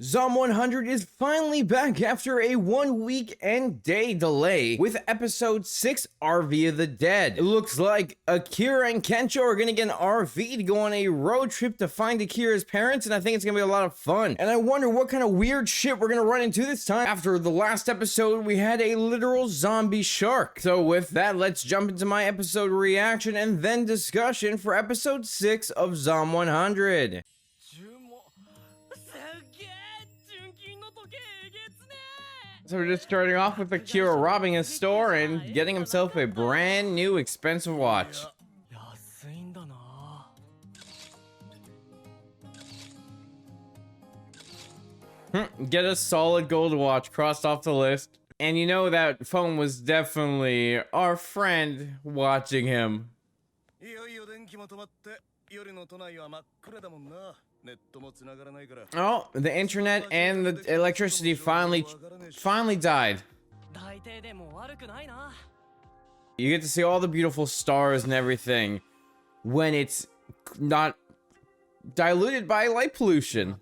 Zom 100 is finally back after a 1 week and day delay with episode 6, RV of the Dead. It looks like Akira and Kencho are gonna get an RV to go on a road trip to find Akira's parents, and I think it's gonna be a lot of fun. And I wonder what kind of weird shit we're gonna run into this time. After the last episode, we had a literal zombie shark. So with that, let's jump into my episode reaction and then discussion for episode 6 of Zom 100. So we're just starting off with Akira robbing a store and getting himself a brand new expensive watch. Get a solid gold watch, crossed off the list. And you know that phone was definitely our friend watching him. Oh, the internet and the electricity finally died. You get to see all the beautiful stars and everything when it's not diluted by light pollution.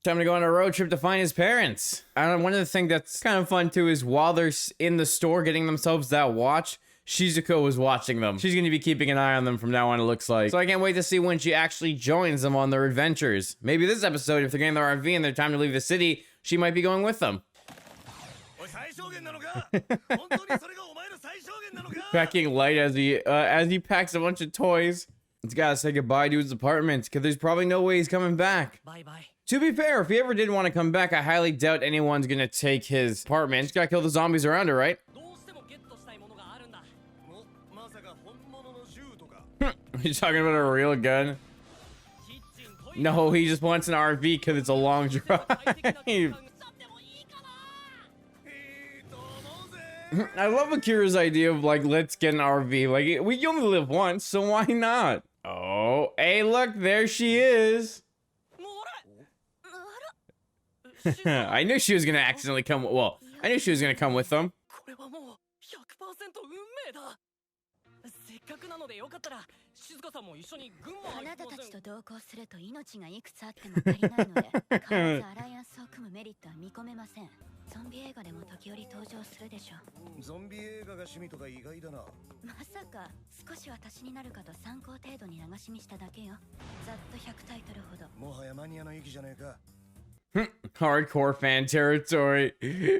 Time to go on a road trip to find his parents. And one of the things that's kind of fun too is while they're in the store getting themselves that watch, Shizuka was watching them. She's going to be keeping an eye on them from now on, it looks like. So I can't wait to see when she actually joins them on their adventures. Maybe this episode, if they're getting their RV and they're time to leave the city, she might be going with them. Packing light as he packs a bunch of toys. He's got to say goodbye to his apartment because there's probably no way he's coming back. Bye-bye. To be fair, if he ever did want to come back, I highly doubt anyone's going to take his apartment. He's got to kill the zombies around it, right? He's talking about a real gun. No, he just wants an RV because it's a long drive. I love Akira's idea of like, let's get an RV. Like, we only live once, so why not? Oh, hey, look, there she is. I knew she was gonna accidentally come. Well, I knew she was gonna come with them. Hardcore fan territory.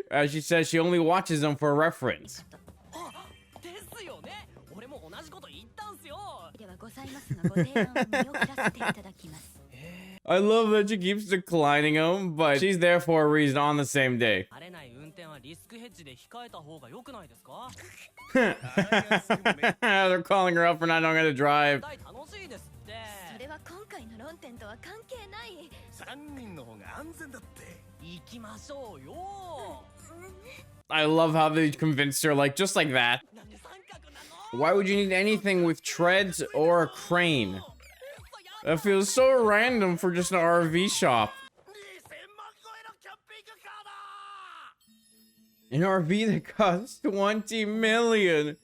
As she says, she only watches them for reference. I love that she keeps declining them, but she's there for a reason on the same day. They're calling her up for not knowing how to drive. I love how they convinced her, like, just like that. Why would you need anything with treads or a crane? That feels so random for just an RV shop. An RV that costs 20 million.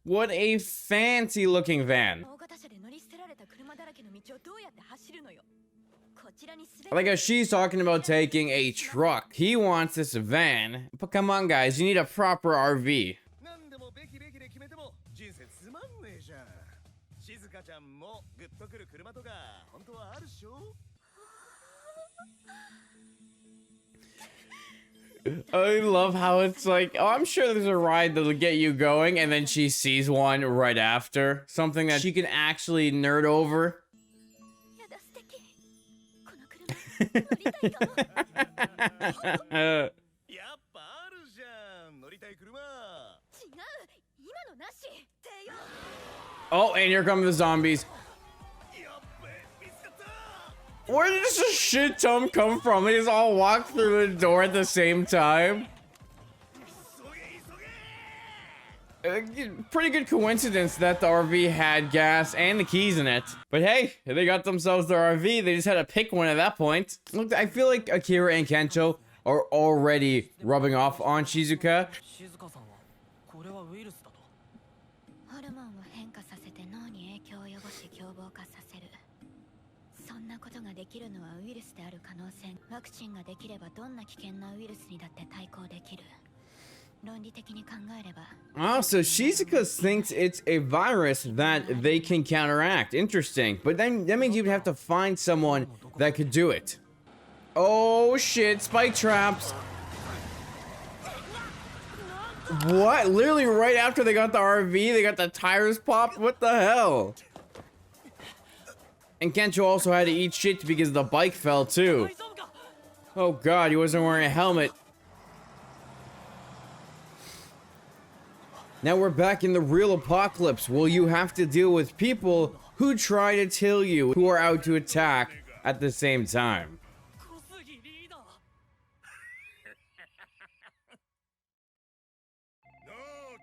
What a fancy looking van. Like how she's talking about taking a truck. He wants this van. But come on guys, you need a proper RV. I love how it's like, oh, I'm sure there's a ride that'll get you going, and then she sees one right after. Something that she can actually nerd over. Oh, and here come the zombies. Where did this a shit ton come from? They just all walk through the door at the same time. Pretty good coincidence that the RV had gas and the keys in it. But hey, they got themselves their RV. They just had to pick one at that point. Look, I feel like Akira and Kencho are already rubbing off on Shizuka. Oh, so Shizuka thinks it's a virus that they can counteract. Interesting. But then that means you'd have to find someone that could do it. Oh shit, spike traps. What? Literally right after they got the RV, they got the tires popped? What the hell? And Kencho also had to eat shit because the bike fell too. Oh god, he wasn't wearing a helmet. Now we're back in the real apocalypse. Will you have to deal with people who try to kill you, who are out to attack at the same time?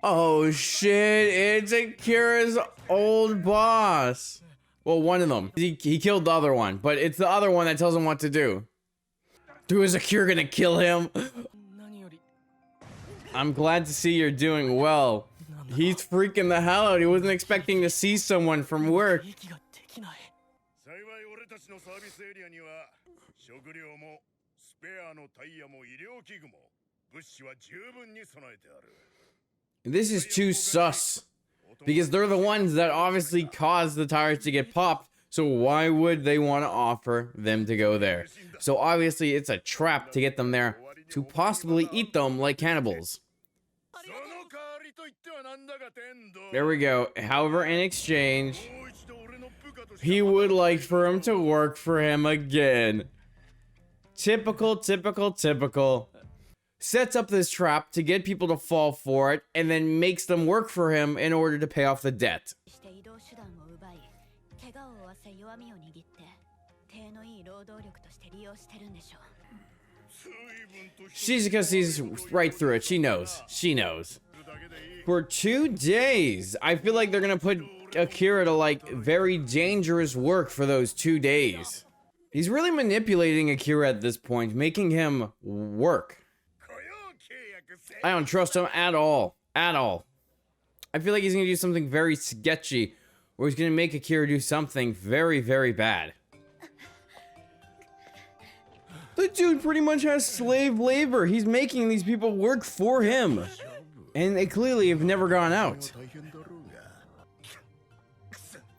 Oh shit, it's Akira's old boss. Well, one of them. He killed the other one, but it's the other one that tells him what to do. Dude, is Akira gonna kill him? I'm glad to see you're doing well. He's freaking the hell out. He wasn't expecting to see someone from work. This is too sus. Because they're the ones that obviously caused the tires to get popped. So why would they want to offer them to go there? So obviously it's a trap to get them there to possibly eat them like cannibals. There we go. However, in exchange, he would like for him to work for him again. Typical, typical, typical. Sets up this trap to get people to fall for it and then makes them work for him in order to pay off the debt. Shizuka sees right through it. She knows. She knows. For 2 days, I feel like they're gonna put Akira to like very dangerous work for those 2 days. He's really manipulating Akira at this point, making him work. I don't trust him at all. At all. I feel like he's gonna do something very sketchy, or he's gonna make Akira do something very, very bad. The dude pretty much has slave labor. He's making these people work for him. And they clearly have never gone out.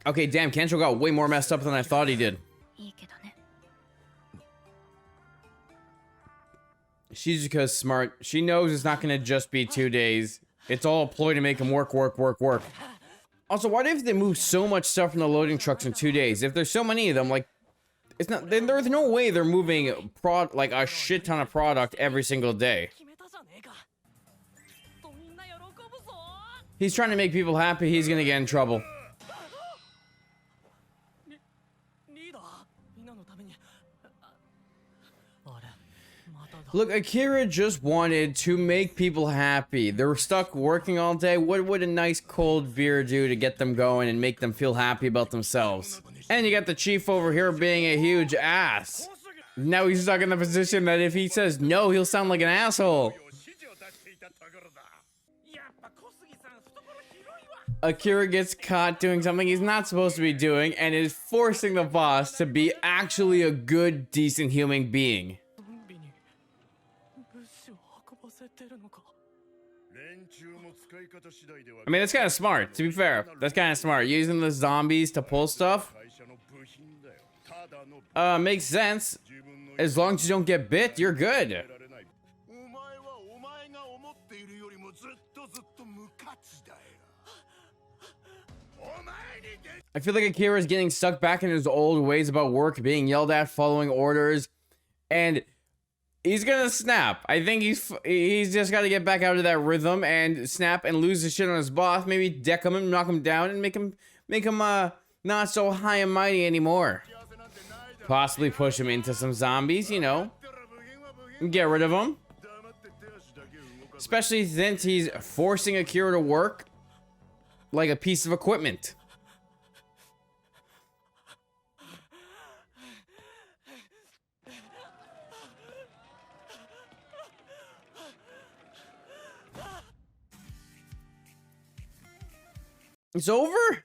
Okay, damn, Kencho got way more messed up than I thought he did. Shizuka's smart. She knows it's not gonna just be 2 days. It's all a ploy to make him work. Also, what if they move so much stuff from the loading trucks in 2 days? If there's so many of them, like, it's not, then there's no way they're moving like a shit ton of product every single day. He's trying to make people happy. He's gonna get in trouble. Look, Akira just wanted to make people happy. They're stuck working all day. What would a nice cold beer do to get them going and make them feel happy about themselves? And you got the chief over here being a huge ass. Now he's stuck in the position that if he says no, he'll sound like an asshole. Akira gets caught doing something he's not supposed to be doing and is forcing the boss to be actually a good, decent human being. I mean, that's kind of smart, to be fair. That's kind of smart. Using the zombies to pull stuff. Makes sense. As long as you don't get bit, you're good. I feel like Akira is getting stuck back in his old ways about work, being yelled at, following orders, and he's gonna snap. I think he's just got to get back out of that rhythm and snap and lose the shit on his boss. Maybe deck him, knock him down, and make him not so high and mighty anymore. Possibly push him into some zombies, you know, and get rid of him. Especially since he's forcing Akira to work like a piece of equipment. It's over?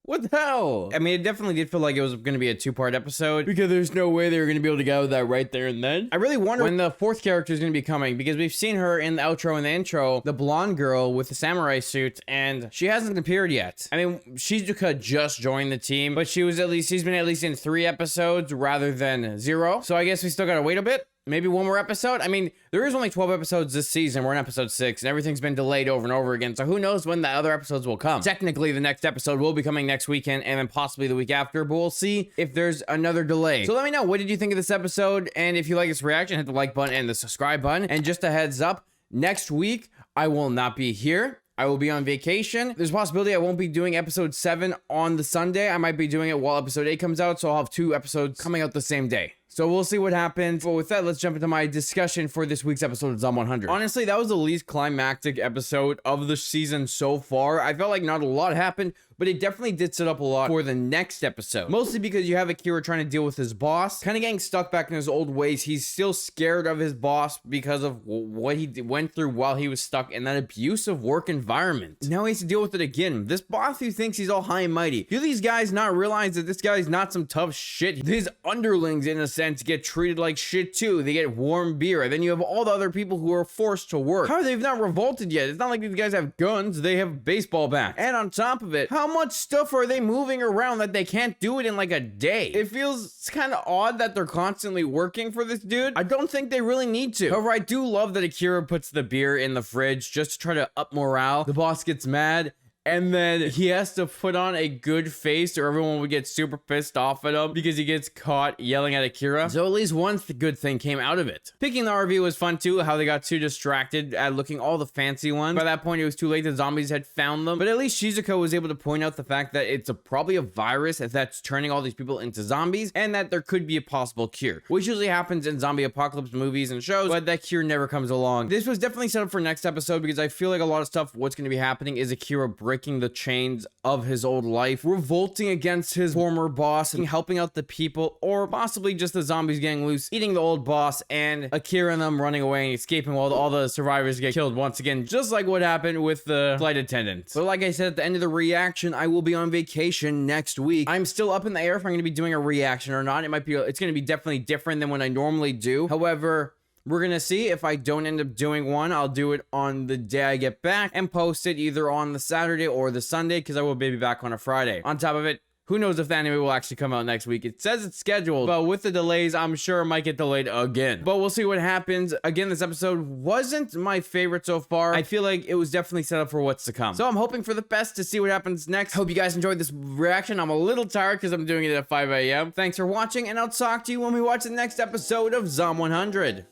What the hell? I mean, it definitely did feel like it was going to be a 2-part episode because there's no way they were going to be able to get out of that right there and then. I really wonder when the 4th character is going to be coming because we've seen her in the outro and the intro, the blonde girl with the samurai suit, and she hasn't appeared yet. I mean, Shizuka just joined the team, but she's been at least in 3 episodes rather than 0. So I guess we still got to wait a bit. Maybe one more episode? I mean, there is only 12 episodes this season. We're in episode 6, and everything's been delayed over and over again. So who knows when the other episodes will come. Technically, the next episode will be coming next weekend, and then possibly the week after, but we'll see if there's another delay. So let me know, what did you think of this episode? And if you like this reaction, hit the like button and the subscribe button. And just a heads up, next week, I will not be here. I will be on vacation. There's a possibility I won't be doing episode 7 on the Sunday. I might be doing it while episode 8 comes out, so I'll have 2 episodes coming out the same day. So we'll see what happens. But with that, let's jump into my discussion for this week's episode of Zom 100. Honestly, that was the least climactic episode of the season so far. I felt like not a lot happened, but it definitely did set up a lot for the next episode. Mostly because you have Akira trying to deal with his boss, kind of getting stuck back in his old ways. He's still scared of his boss because of what he went through while he was stuck in that abusive work environment. Now he has to deal with it again. This boss who thinks he's all high and mighty. Do these guys not realize that this guy's not some tough shit? His underlings, in a sense, get treated like shit too. They get warm beer. And then you have all the other people who are forced to work. How they've not revolted yet? It's not like these guys have guns. They have baseball bats. And on top of it, how much stuff are they moving around that they can't do it in like a day? It feels kind of odd that they're constantly working for this dude. I don't think they really need to. However, I do love that Akira puts the beer in the fridge just to try to up morale. The boss gets mad, and then he has to put on a good face or everyone would get super pissed off at him because he gets caught yelling at Akira. So at least one good thing came out of it. Picking the RV was fun too, how they got too distracted at looking all the fancy ones. By that point, it was too late. The zombies had found them. But at least Shizuka was able to point out the fact that it's probably a virus that's turning all these people into zombies and that there could be a possible cure, which usually happens in zombie apocalypse movies and shows, but that cure never comes along. This was definitely set up for next episode because I feel like a lot of stuff, what's going to be happening is Akira breaking the chains of his old life, revolting against his former boss and helping out the people, or possibly just the zombies getting loose, eating the old boss, and Akira and them running away and escaping while all the survivors get killed once again, just like what happened with the flight attendants. But like I said at the end of the reaction, I will be on vacation next week. I'm still up in the air if I'm going to be doing a reaction or not. It's going to be definitely different than what I normally do. However, we're gonna see. If I don't end up doing one, I'll do it on the day I get back and post it either on the Saturday or the Sunday because I will be back on a Friday. On top of it, who knows if the anime will actually come out next week. It says it's scheduled, but with the delays, I'm sure it might get delayed again. But we'll see what happens. Again, this episode wasn't my favorite so far. I feel like it was definitely set up for what's to come. So I'm hoping for the best to see what happens next. Hope you guys enjoyed this reaction. I'm a little tired because I'm doing it at 5 a.m. Thanks for watching, and I'll talk to you when we watch the next episode of Zom 100.